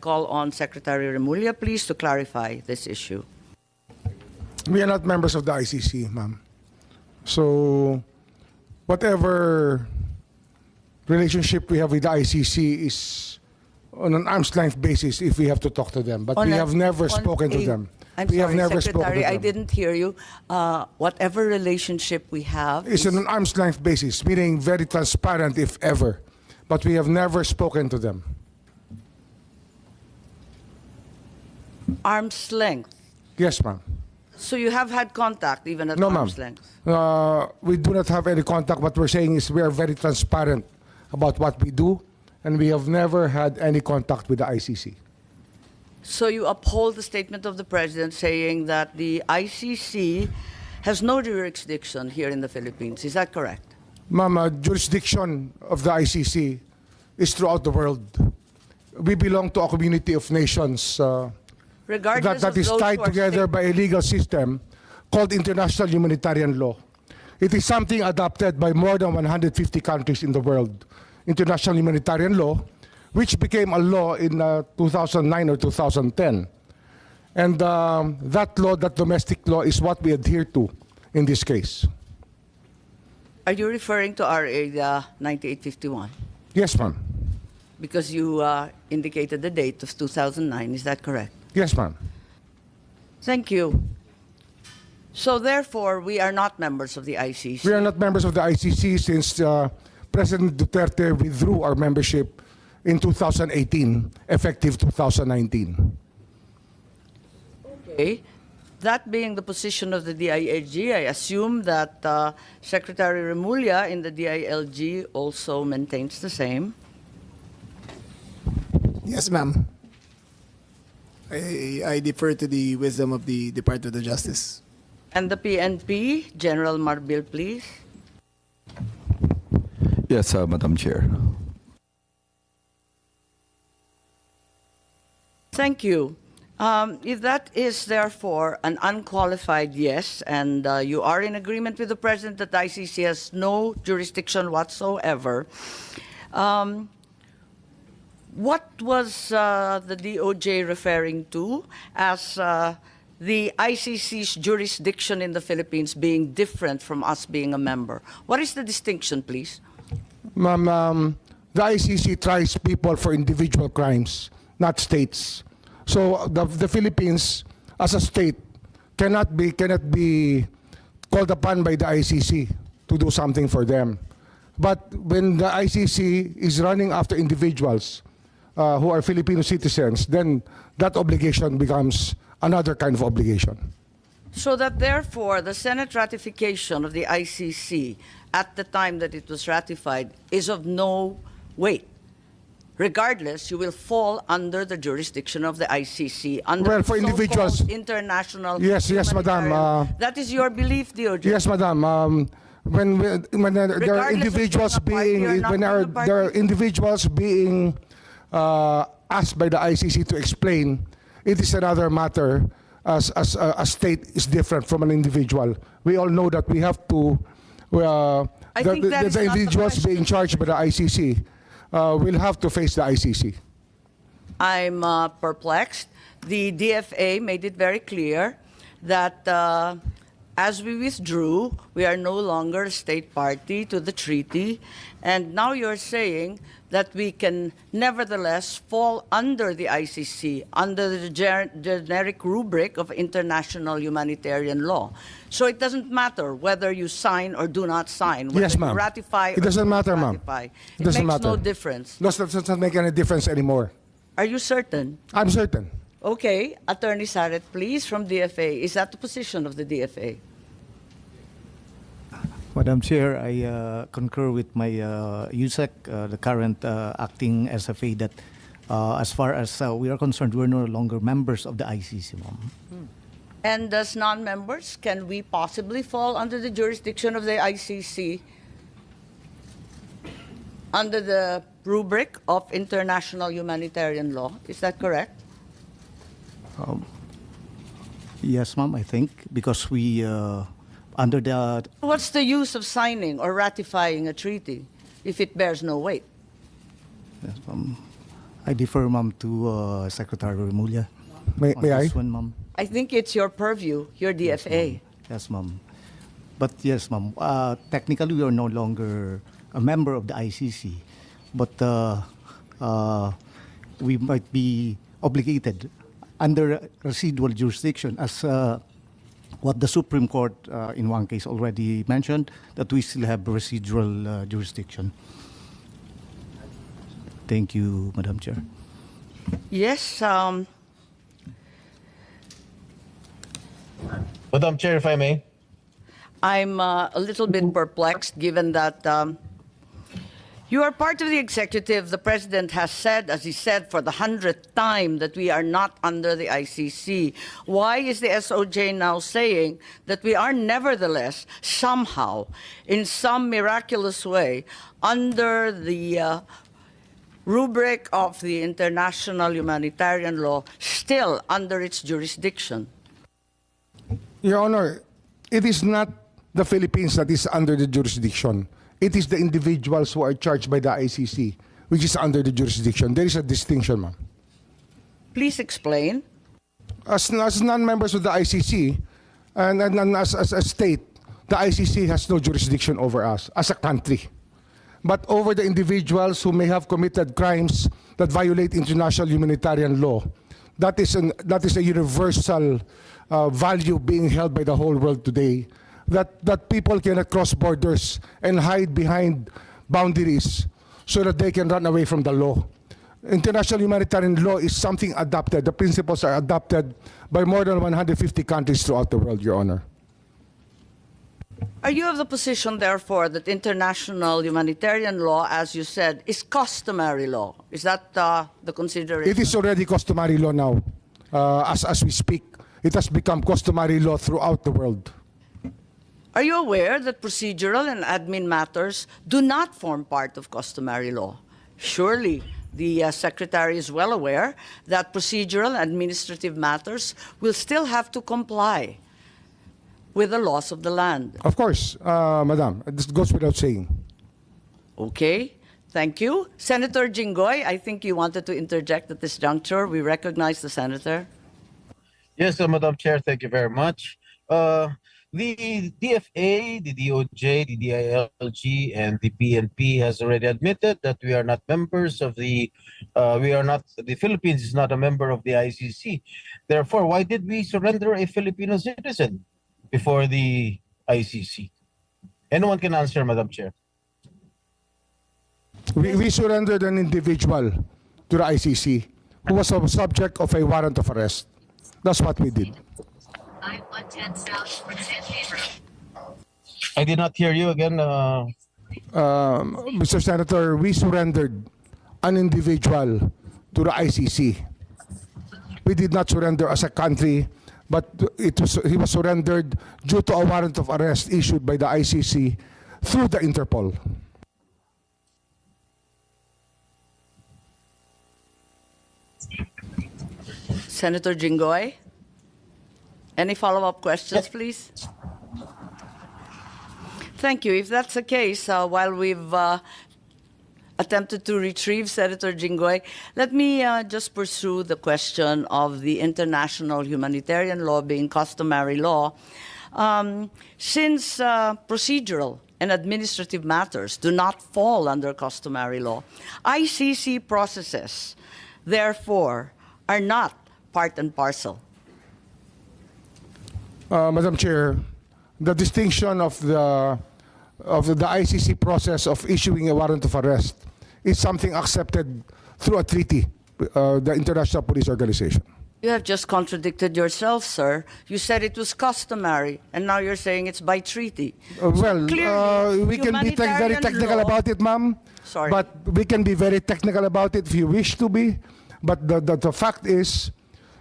call on Secretary Remulla, please, to clarify this issue. We are not members of the ICC, ma'am. So, whatever relationship we have with the ICC is on an arm's length basis if we have to talk to them. But we have never spoken to them. I'm we sorry, have never Secretary, spoken to them. I didn't hear you. Whatever relationship we have It's on an arm's length basis, meaning very transparent if ever. But we have never spoken to them. arm's length. Yes, ma'am. So you have had contact even at No, ma'am. arm's length? We do not have any contact. What we're saying is we are very transparent about what we do, and we have never had any contact with the ICC. So you uphold the statement of the President saying that the ICC has no jurisdiction here in the Philippines. Is that correct? Ma'am, jurisdiction of the ICC is throughout the world. We belong to a community of nations Regardless that of is those tied who are together by a legal system called international humanitarian law. It is something adopted by more than 150 countries in the world. International humanitarian law, which became a law in 2009 or 2010. And that law, that domestic law, is what we adhere to in this case. Are you referring to RA 9851? Yes, ma'am. Because you indicated the date of 2009, is that correct? Yes, ma'am. Thank you. So therefore, we are not members of the ICC. We are not members of the ICC since President Duterte withdrew our membership in 2018, effective 2019. Okay. That being the position of the DILG, I assume that Secretary Remulla in the DILG also maintains the same. Yes, ma'am. I defer to the wisdom of the Department of Justice. And the PNP, General Marbil, please. Yes, Madam Chair. Thank you. If that is therefore an unqualified yes, and you are in agreement with the President that the ICC has no jurisdiction whatsoever, what was the DOJ referring to as the ICC's jurisdiction in the Philippines being different from us being a member? What is the distinction, please? Ma'am, the ICC tries people for individual crimes, not states. So the Philippines, as a state, cannot be called upon by the ICC to do something for them. But when the ICC is running after individuals who are Filipino citizens, then that obligation becomes another kind of obligation. So that therefore the Senate ratification of the ICC at the time that it was ratified is of no weight. Regardless, you will fall under the jurisdiction of the ICC under Well, for the individuals- so-called international. Yes, madam. humanitarian- that is your belief, DOJ. Yes, madam. When there are Regardless of individuals being a party being or not when being a there are party? individuals being asked by the ICC to explain, it is another matter. As a state is different from an individual. We all know that we have to. I think that is the not the individuals question. being charged by the ICC will have to face the ICC. I'm perplexed. The DFA made it very clear that as we withdrew, we are no longer a state party to the treaty. And now you're saying that we can nevertheless fall under the ICC, under the generic rubric of international humanitarian law. So it doesn't matter whether you sign or do not sign, whether Yes, ma'am. you ratify It or doesn't do not matter, ma'am. ratify. It doesn't makes no matter. difference. That doesn't make any difference anymore. Are you certain? I'm certain. Okay, Attorney Saret, please, from DFA. Is that the position of the DFA? Madam Chair, I concur with my USEC, the current acting SFA, that as far as we are concerned, we're no longer members of the ICC, ma'am. And as non-members, can we possibly fall under the jurisdiction of the ICC under the rubric of international humanitarian law? Is that correct? Yes, ma'am, I think, because we, under the, What's the use of signing or ratifying a treaty if it bears no weight? yes, I defer, ma'am, to Secretary Remulla. May on I? this one, ma'am. I think it's your purview, your DFA. Yes, ma'am. But yes, ma'am. Technically, we are no longer a member of the ICC, but we might be obligated under residual jurisdiction, as what the Supreme Court in one case already mentioned, that we still have residual jurisdiction. Thank you, Madam Chair. Yes, Madam Chair, if I may. I'm a little bit perplexed given that you are part of the executive. The president has said, as he said for the 100th time, that we are not under the ICC. Why is the SOJ now saying that we are nevertheless somehow, in some miraculous way, under the rubric of the international humanitarian law, still under its jurisdiction? Your Honor, it is not the Philippines that is under the jurisdiction. It is the individuals who are charged by the ICC, which is under the jurisdiction. There is a distinction, ma'am. Please explain. As non-members of the ICC, and as a state, the ICC has no jurisdiction over us as a country. But over the individuals who may have committed crimes that violate international humanitarian law, that is a universal value being held by the whole world today, that people cannot cross borders and hide behind boundaries so that they can run away from the law. International humanitarian law is something adopted. The principles are adopted by more than 150 countries throughout the world, Your Honor. Are you of the position, therefore, that international humanitarian law, as you said, is customary law? Is that the consideration? It is already customary law now. As we speak, it has become customary law throughout the world. Are you aware that procedural and admin matters do not form part of customary law? Surely the Secretary is well aware that procedural and administrative matters will still have to comply with the laws of the land. Of course, Madam, this goes without saying. Okay, thank you. Senator Jinggoy, I think you wanted to interject at this juncture. We recognize the Senator. Yes, Madam Chair, thank you very much. The DFA, the DOJ, the DILG, and the PNP has already admitted that we are not members of the Philippines is not a member of the ICC. Therefore, why did we surrender a Filipino citizen before the ICC? Anyone can answer, Madam Chair. We surrendered an individual to the ICC who was a subject of a warrant of arrest. That's what we did. I did not hear you again. Mr. Senator, we surrendered an individual to the ICC. We did not surrender as a country, but he was surrendered due to a warrant of arrest issued by the ICC through the Interpol. Senator Jinggoy, any follow-up questions, please? Thank you. If that's the case, while we've attempted to retrieve Senator Jinggoy, let me just pursue the question of the international humanitarian law being customary law. Since procedural and administrative matters do not fall under customary law, ICC processes, therefore, are not part and parcel. Madam Chair, the distinction of the ICC process of issuing a warrant of arrest is something accepted through a treaty, the International Police Organization. You have just contradicted yourself, sir. You said it was customary, and now you're saying it's by treaty. Clearly, we can be very humanitarian technical law- about it, ma'am. Sorry. But we can be very technical about it if you wish to be. But the fact is,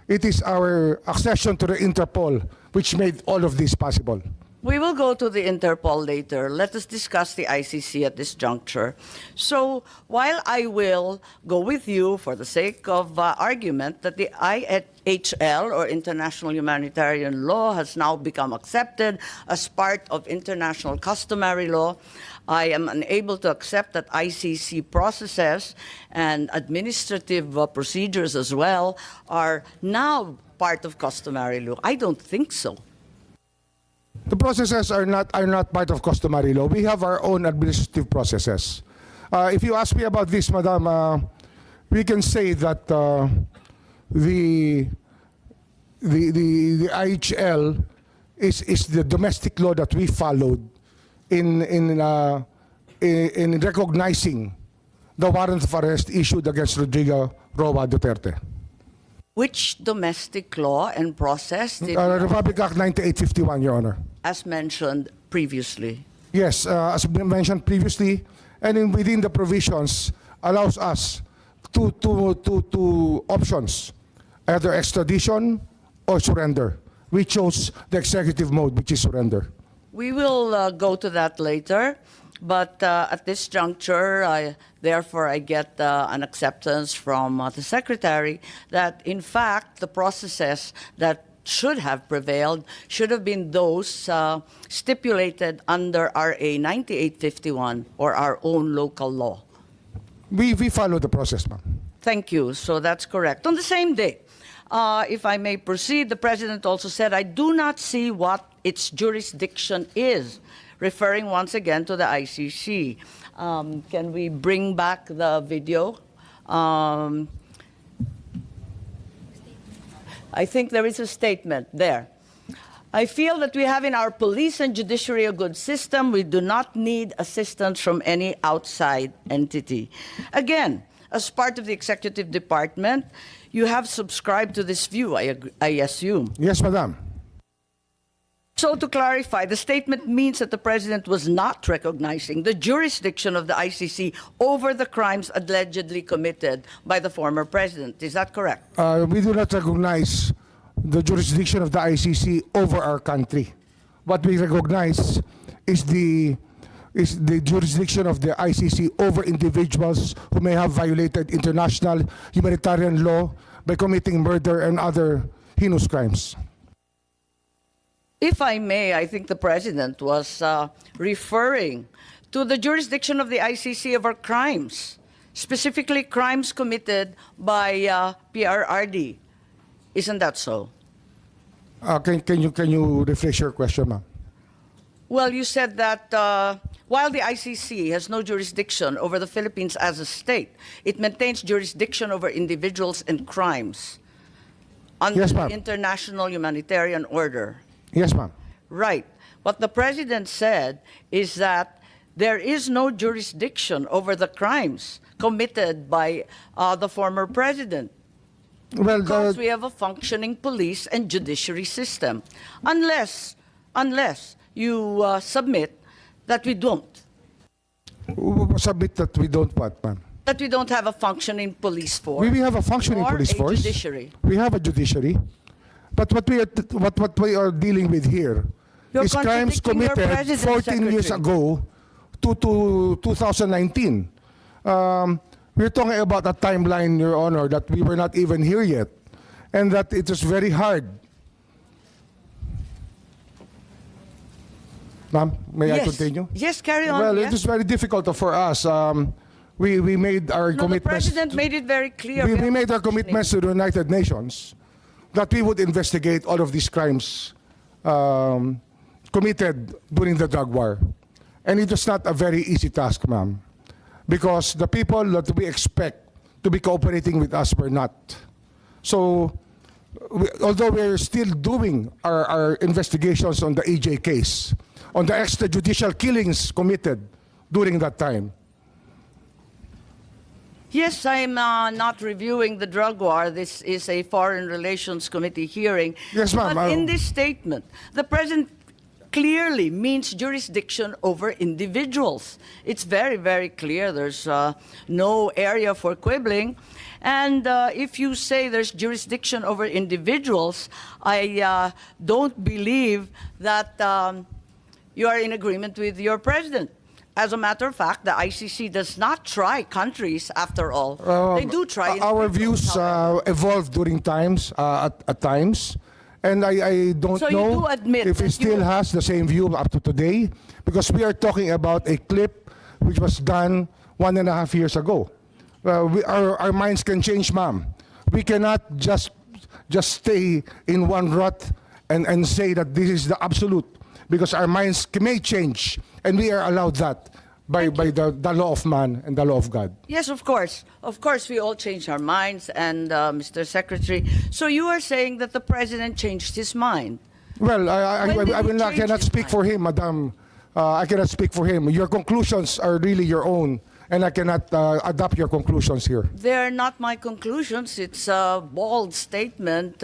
it is our accession to the Interpol which made all of this possible. We will go to the Interpol later. Let us discuss the ICC at this juncture. So while I will go with you for the sake of argument that the IHL, or International Humanitarian Law, has now become accepted as part of international customary law, I am unable to accept that ICC processes and administrative procedures as well are now part of customary law. I don't think so. The processes are not part of customary law. We have our own administrative processes. If you ask me about this, Madam, we can say that the IHL is the domestic law that we followed in recognizing the warrant of arrest issued against Rodrigo Roa Duterte. Which domestic law and process did Republic Act 9851, Your Honor. as mentioned previously? Yes, as mentioned previously, and within the provisions allows us two options, either extradition or surrender. We chose the executive mode, which is surrender. We will go to that later, but at this juncture, therefore, I get an acceptance from the Secretary that, in fact, the processes that should have prevailed should have been those stipulated under RA 9851 or our own local law. We follow the process, ma'am. Thank you. So that's correct. On the same day, if I may proceed, the President also said, I do not see what its jurisdiction is, referring once again to the ICC. Can we bring back the video? I think there is a statement there. I feel that we have in our police and judiciary a good system. We do not need assistance from any outside entity. Again, as part of the executive department, you have subscribed to this view, I assume. Yes, Madam. So to clarify, the statement means that the President was not recognizing the jurisdiction of the ICC over the crimes allegedly committed by the former President. Is that correct? We do not recognize the jurisdiction of the ICC over our country. What we recognize is the jurisdiction of the ICC over individuals who may have violated international humanitarian law by committing murder and other heinous crimes. If I may, I think the President was referring to the jurisdiction of the ICC over crimes, specifically crimes committed by PRRD. Isn't that so? Can you rephrase your question, ma'am? Well, you said that while the ICC has no jurisdiction over the Philippines as a state, it maintains jurisdiction over individuals and crimes under Yes, the ma'am. international humanitarian order. Yes, ma'am. Right. What the President said is that there is no jurisdiction over the crimes committed by the former President, Well, because we have a functioning police and judiciary system. Unless you submit that we don't. submit that we don't what, ma'am? That we don't have a functioning police force. We have a functioning or police a force. judiciary. We have a judiciary. But what we are dealing with here You're is crimes contradicting your committed President, 14 years Secretary. ago to 2019. We're talking about a timeline, Your Honor, that we were not even here yet, and that it was very hard. Ma'am, may I Yes. continue? Yes, carry on. Well, yeah. it is very difficult for us. We made our No, the commitments. President made it very clear. We have made our a functioning- commitments to the United Nations that we would investigate all of these crimes committed during the drug war. And it was not a very easy task, ma'am, because the people that we expect to be cooperating with us were not. So, although we're still doing our investigations on the EJ case, on the extrajudicial killings committed during that time, Yes, I'm not reviewing the drug war. This is a Foreign Relations Committee hearing. Yes, ma'am. But in this statement, the President clearly means jurisdiction over individuals. It's very, very clear. There's no area for quibbling. And if you say there's jurisdiction over individuals, I don't believe that you are in agreement with your president. As a matter of fact, the ICC does not try countries, after all. They do try Our individuals, views however. evolved during times, at times. And I don't So you know do admit if he that still you- has the same view up to today, because we are talking about a clip which was done 1.5 years ago. Our minds can change, ma'am. We cannot just stay in one rut and say that this is the absolute, because our minds may change, and we are allowed that by the law of man and the law of God. Yes, of course. Of course, we all change our minds, and Mr. Secretary. So you are saying that the president changed his mind. Well, When did he I change cannot his speak mind? for him, Madam. I cannot speak for him. Your conclusions are really your own, and I cannot adopt your conclusions here. They're not my conclusions. It's a bold statement,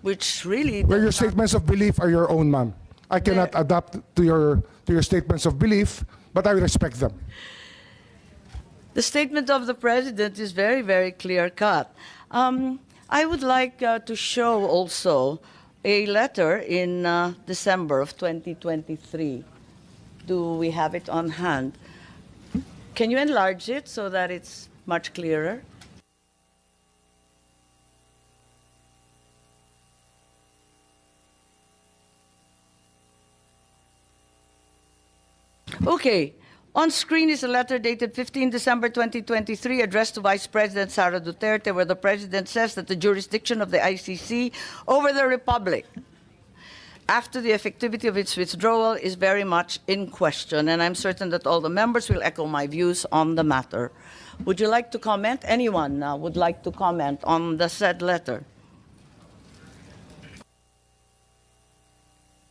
which really. Well, your does not- statements of belief are your own, ma'am. I cannot adapt to your statements of belief, but I will respect them. The statement of the president is very, very clear-cut. I would like to show also a letter in December of 2023. Do we have it on hand? Can you enlarge it so that it's much clearer? Okay. On screen is a letter dated 15 December 2023 addressed to Vice President Sara Duterte, where the President says that the jurisdiction of the ICC over the Republic after the effectivity of its withdrawal is very much in question, and I'm certain that all the members will echo my views on the matter. Would you like to comment? Anyone would like to comment on the said letter?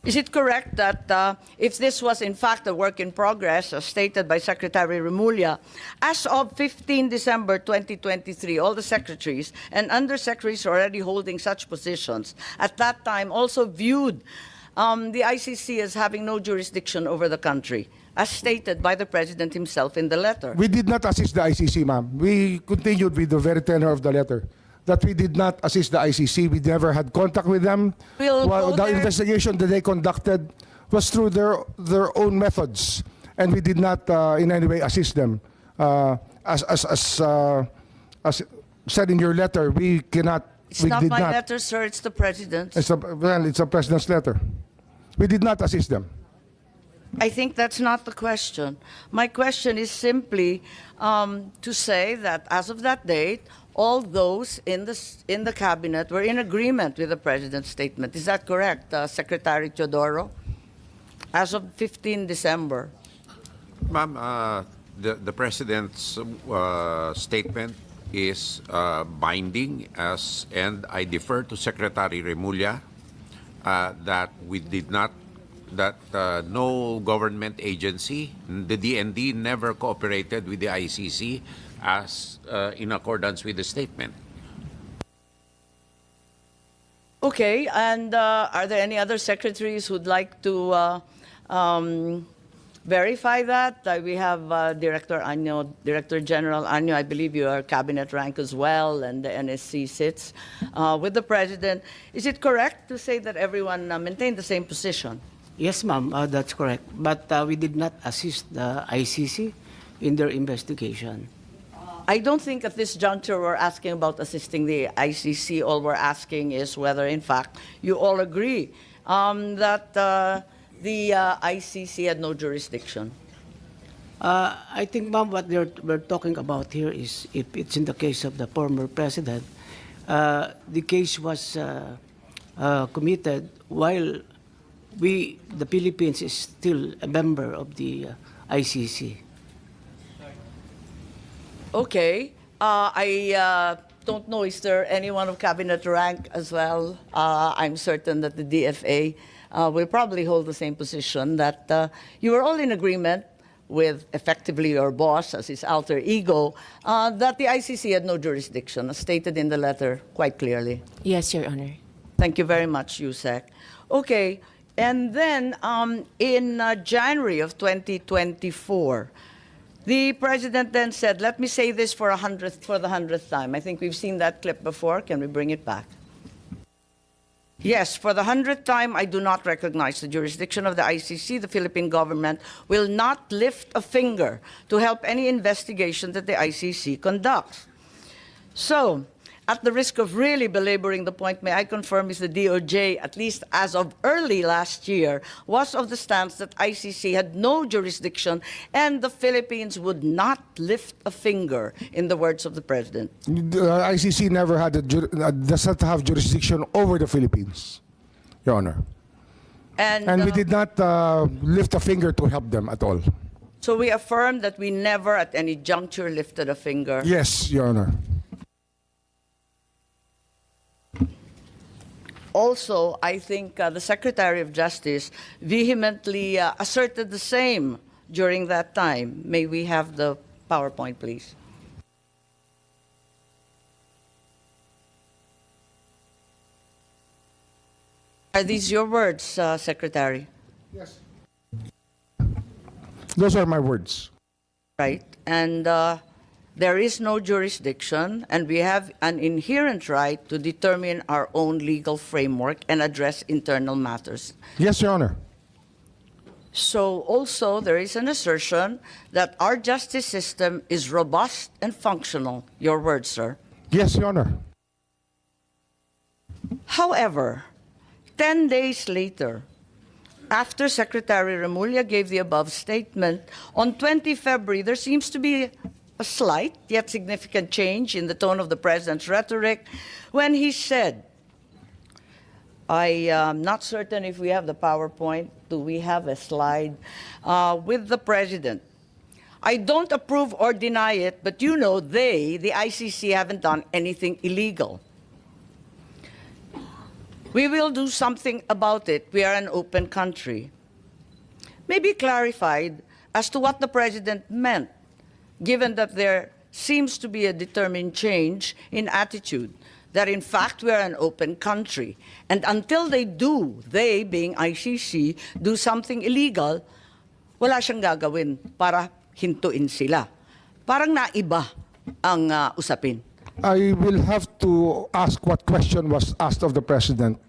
Is it correct that if this was in fact a work in progress, as stated by Secretary Remulla, as of 15 December 2023, all the secretaries and undersecretaries already holding such positions at that time also viewed the ICC as having no jurisdiction over the country, as stated by the President himself in the letter? We did not assist the ICC, ma'am. We continued with the very tenor of the letter, that we did not assist the ICC. We never had contact with them. We'll Well, go the there. investigation that they conducted was through their own methods, and we did not in any way assist them. As said in your letter, we cannot. It's we not did my not. letter, sir, it's the President's. It's a president's letter. We did not assist them. I think that's not the question. My question is simply to say that as of that date, all those in the cabinet were in agreement with the president's statement. Is that correct, Secretary Teodoro? As of 15 December. Ma'am, the president's statement is binding, and I defer to Secretary Remulla that we did not, that no government agency, the DND, never cooperated with the ICC as in accordance with the statement. Okay, and are there any other secretaries who'd like to verify that? We have Director Anyo, Director General Anyo, I believe you are cabinet rank as well, and the NSC sits with the President. Is it correct to say that everyone maintained the same position? Yes, ma'am, that's correct. But we did not assist the ICC in their investigation. I don't think at this juncture we're asking about assisting the ICC. All we're asking is whether, in fact, you all agree that the ICC had no jurisdiction. I think, ma'am, what we're talking about here is if it's in the case of the former president, the case was committed while the Philippines is still a member of the ICC. Okay. I don't know, is there anyone of cabinet rank as well? I'm certain that the DFA will probably hold the same position, that you were all in agreement with effectively your boss as his alter ego, that the ICC had no jurisdiction, as stated in the letter quite clearly. Yes, Your Honor. Thank you very much, Yusek. Okay, and then in January of 2024, the President then said, let me say this for the 100th time. I think we've seen that clip before. Can we bring it back? Yes, for the 100th time, I do not recognize the jurisdiction of the ICC. The Philippine government will not lift a finger to help any investigation that the ICC conducts. So, at the risk of really belaboring the point, may I confirm is the DOJ, at least as of early last year, was of the stance that ICC had no jurisdiction and the Philippines would not lift a finger, in the words of the President. The ICC never had does not have jurisdiction over the Philippines, Your Honor. And we did not lift a finger to help them at all. So we affirm that we never at any juncture lifted a finger. Yes, Your Honor. Also, I think the Secretary of Justice vehemently asserted the same during that time. May we have the PowerPoint, please? Are these your words, Secretary? Yes. Those are my words. Right. And there is no jurisdiction, and we have an inherent right to determine our own legal framework and address internal matters. Yes, Your Honor. So also there is an assertion that our justice system is robust and functional. Your words, sir. Yes, Your Honor. However, 10 days later, after Secretary Remulla gave the above statement, on 20 February, there seems to be a slight yet significant change in the tone of the President's rhetoric when he said, I am not certain if we have the PowerPoint. Do we have a slide with the President? I don't approve or deny it, but you know they, the ICC, haven't done anything illegal. We will do something about it. We are an open country. Maybe clarified as to what the President meant, given that there seems to be a determined change in attitude, that in fact we are an open country. And until they do, they being ICC, do something illegal, wala siyang gagawin para hintuin sila. Parang naiba ang usapin. I will have to ask what question was asked of the President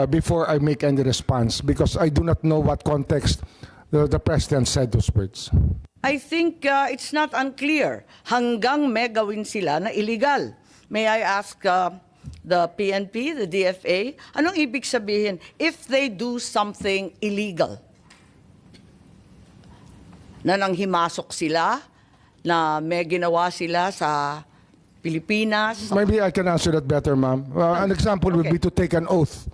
before I make any response, because I do not know what context the President said those words. I think it's not unclear. Hanggang may gawin sila na illegal. May I ask the PNP, the DFA, anong ibig sabihin if they do something illegal? Na nanghimasok sila, na may ginawa sila sa Pilipinas. Maybe I can answer that better, ma'am. An example would be to take an oath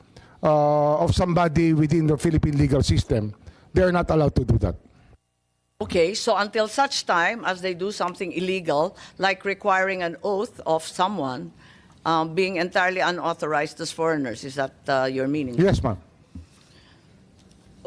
of somebody within the Philippine legal system. They are not allowed to do that. Okay, so until such time as they do something illegal, like requiring an oath of someone being entirely unauthorized as foreigners, is that your meaning? Yes, ma'am.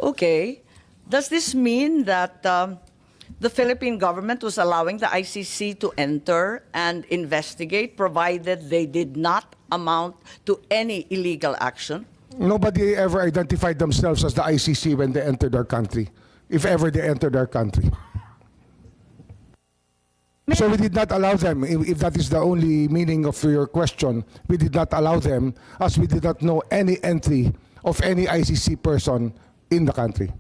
Okay. Does this mean that the Philippine government was allowing the ICC to enter and investigate, provided they did not amount to any illegal action? Nobody ever identified themselves as the ICC when they entered our country, if ever they entered our country. So we did not allow them, if that is the only meaning of your question, we did not allow them, as we did not know any entry of any ICC person in the country.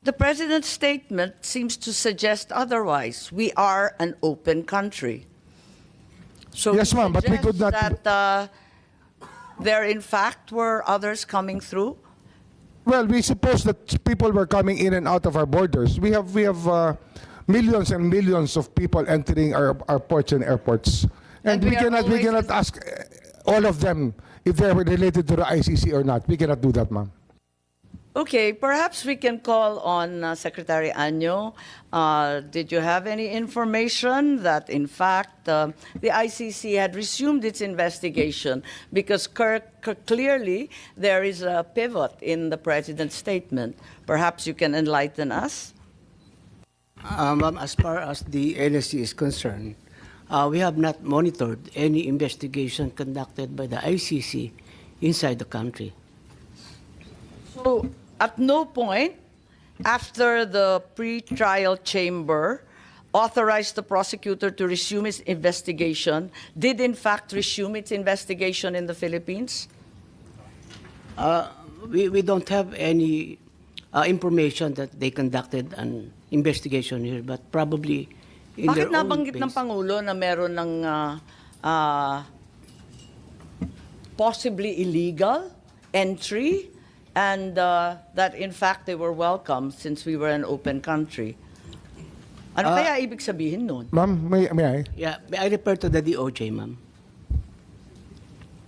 The President's statement seems to suggest otherwise. We are an open country. So Yes, ma'am, but we could not- that there in fact were others coming through. Well, we suppose that people were coming in and out of our borders. We have millions and millions of people entering our ports and airports, and we cannot ask all of them if they are related to the ICC or not. We cannot do that, ma'am. Okay, perhaps we can call on Secretary Año. Did you have any information that, in fact, the ICC had resumed its investigation? Because clearly there is a pivot in the President's statement. Perhaps you can enlighten us? Ma'am, as far as the NSC is concerned, we have not monitored any investigation conducted by the ICC inside the country. So, at no point after the pre-trial chamber authorized the prosecutor to resume its investigation, did in fact resume its investigation in the Philippines? We don't have any information that they conducted an investigation here, but probably in Bakit their own nabanggit ng base. Pangulo na meron ng possibly illegal entry and that in fact they were welcome since we were an open country? Ano kaya ibig sabihin nun? Ma'am, may I? Yeah, I refer to the DOJ, ma'am.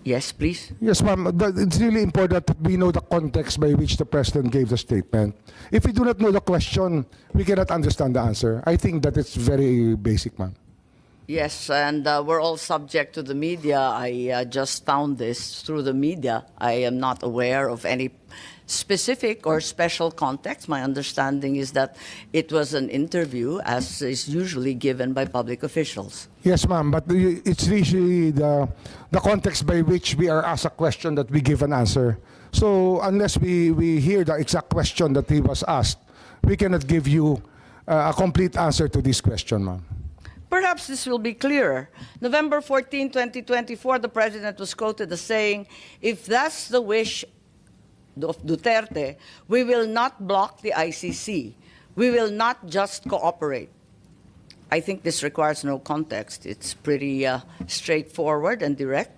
Yes, please. Yes, ma'am. It's really important that we know the context by which the president gave the statement. If we do not know the question, we cannot understand the answer. I think that it's very basic, ma'am. Yes, and we're all subject to the media. I just found this through the media. I am not aware of any specific or special context. My understanding is that it was an interview, as is usually given by public officials. Yes, ma'am, but it's usually the context by which we are asked a question that we give an answer. So unless we hear the exact question that he was asked, we cannot give you a complete answer to this question, ma'am. Perhaps this will be clearer. November 14, 2024, the president was quoted as saying, "If that's the wish of Duterte, we will not block the ICC. We will not just cooperate." I think this requires no context. It's pretty straightforward and direct.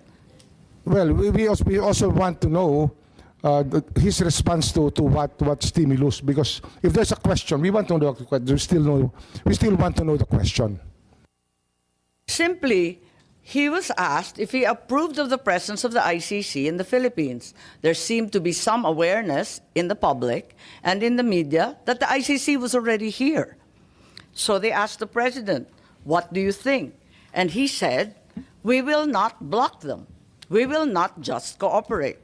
Well, we also want to know his response to what stimulus, because if there's a question, we want to know. We still want to know the question. Simply, he was asked if he approved of the presence of the ICC in the Philippines. There seemed to be some awareness in the public and in the media that the ICC was already here. So they asked the president, "What do you think?" And he said, "We will not block them. We will not just cooperate."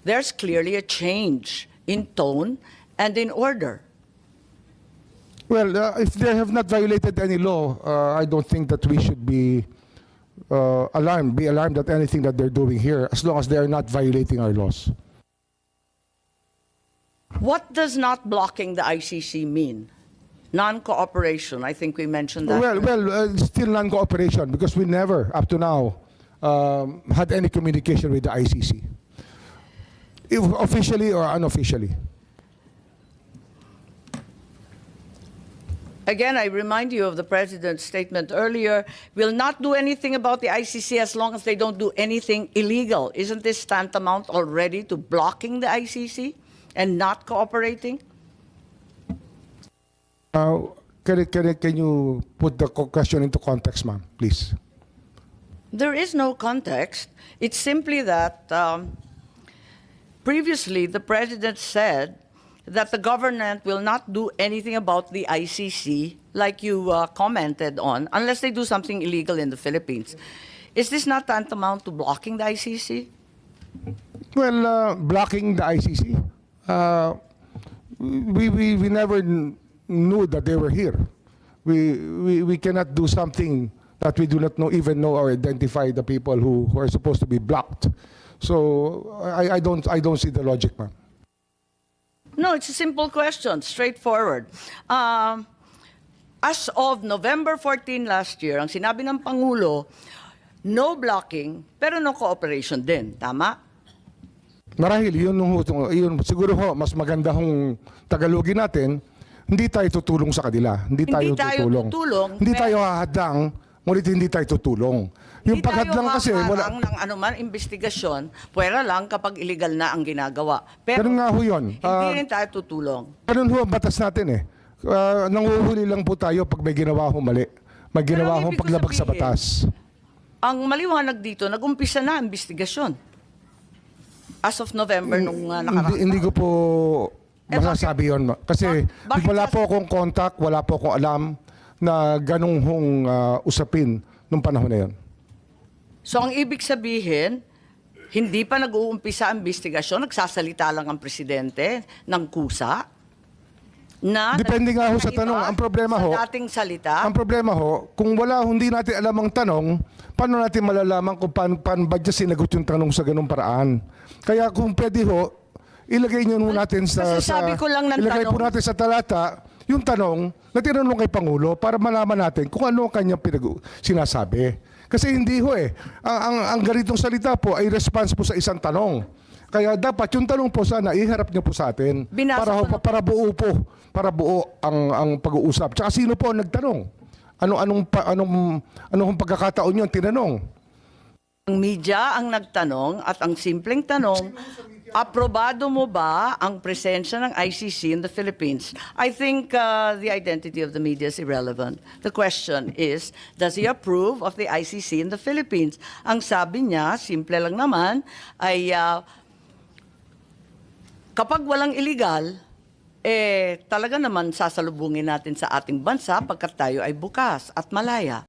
There's clearly a change in tone and in order. Well, if they have not violated any law, I don't think that we should be alarmed at anything that they're doing here, as long as they are not violating our laws. What does not blocking the ICC mean? Non-cooperation, I think we mentioned that. Still non-cooperation, because we never, up to now, had any communication with the ICC, if officially or unofficially. Again, I remind you of the president's statement earlier, "Will not do anything about the ICC as long as they don't do anything illegal." Isn't this tantamount already to blocking the ICC and not cooperating? Can you put the question into context, ma'am, please? There is no context. It's simply that previously the president said that the government will not do anything about the ICC, like you commented on, unless they do something illegal in the Philippines. Is this not tantamount to blocking the ICC? Well, blocking the ICC, we never knew that they were here. We cannot do something that we do not even know or identify the people who are supposed to be blocked. So I don't see the logic, ma'am. No, it's a simple question, straightforward. As of November 14 last year, ang sinabi ng Pangulo, no blocking, pero no cooperation din. Tama? Marahil, yun siguro ho, mas maganda hong Tagalogin natin, hindi tayo tutulong sa kanila. Hindi tayo tutulong. Hindi tayo hahadang, ngunit hindi tayo tutulong. Yung Hindi tayo paghadlang kasi, haharang ng anuman investigasyon, pwera lang kapag illegal na ang ginagawa. Pero ganun nga ho yun. hindi rin tayo tutulong. Ganun ho ang batas natin eh. Nanguhuli lang po tayo pag may ginawa ho mali. May Pero ginawa ang ho ibig ko paglabag sa sabihin, batas. Ang maliwanag dito, nag-umpisa na ang investigasyon. As of November nung nakaraang Hindi ko po Eh, masasabi yun. Kasi bakit wala po akong contact, wala po akong alam na ganung hong usapin nung panahon na yun. So ang ibig sabihin, hindi pa nag-uumpisa ang investigasyon, nagsasalita lang ang presidente ng kusa na Depende nga ho sa naiba tanong. Ang problema ho, sa dating salita. ang problema ho, kung hindi natin alam ang tanong, paano natin malalaman kung paano ba dyan sinagot yung tanong sa ganung paraan? Kaya kung pwede ho, ilagay nyo natin Kasi sabi ko lang ng ilagay po tanong. natin sa talata yung tanong na tinanong kay Pangulo para malaman natin kung ano ang kanyang sinasabi. Kasi hindi ho eh. Ang ganitong salita po ay response po sa isang tanong. Kaya dapat yung tanong po sana iharap niyo po sa atin Binasa para ko na- para buo ang pag-uusap. Tsaka sino po ang nagtanong? Anong pagkakataon yun tinanong? Ang media ang nagtanong at ang simpleng tanong, aprobado mo ba ang presensya ng ICC in the Philippines? I think the identity of the media is irrelevant. The question is, does he approve of the ICC in the Philippines? Ang sabi niya, simple lang naman, ay kapag walang illegal, talaga naman sasalubungin natin sa ating bansa pagkat tayo ay bukas at malaya.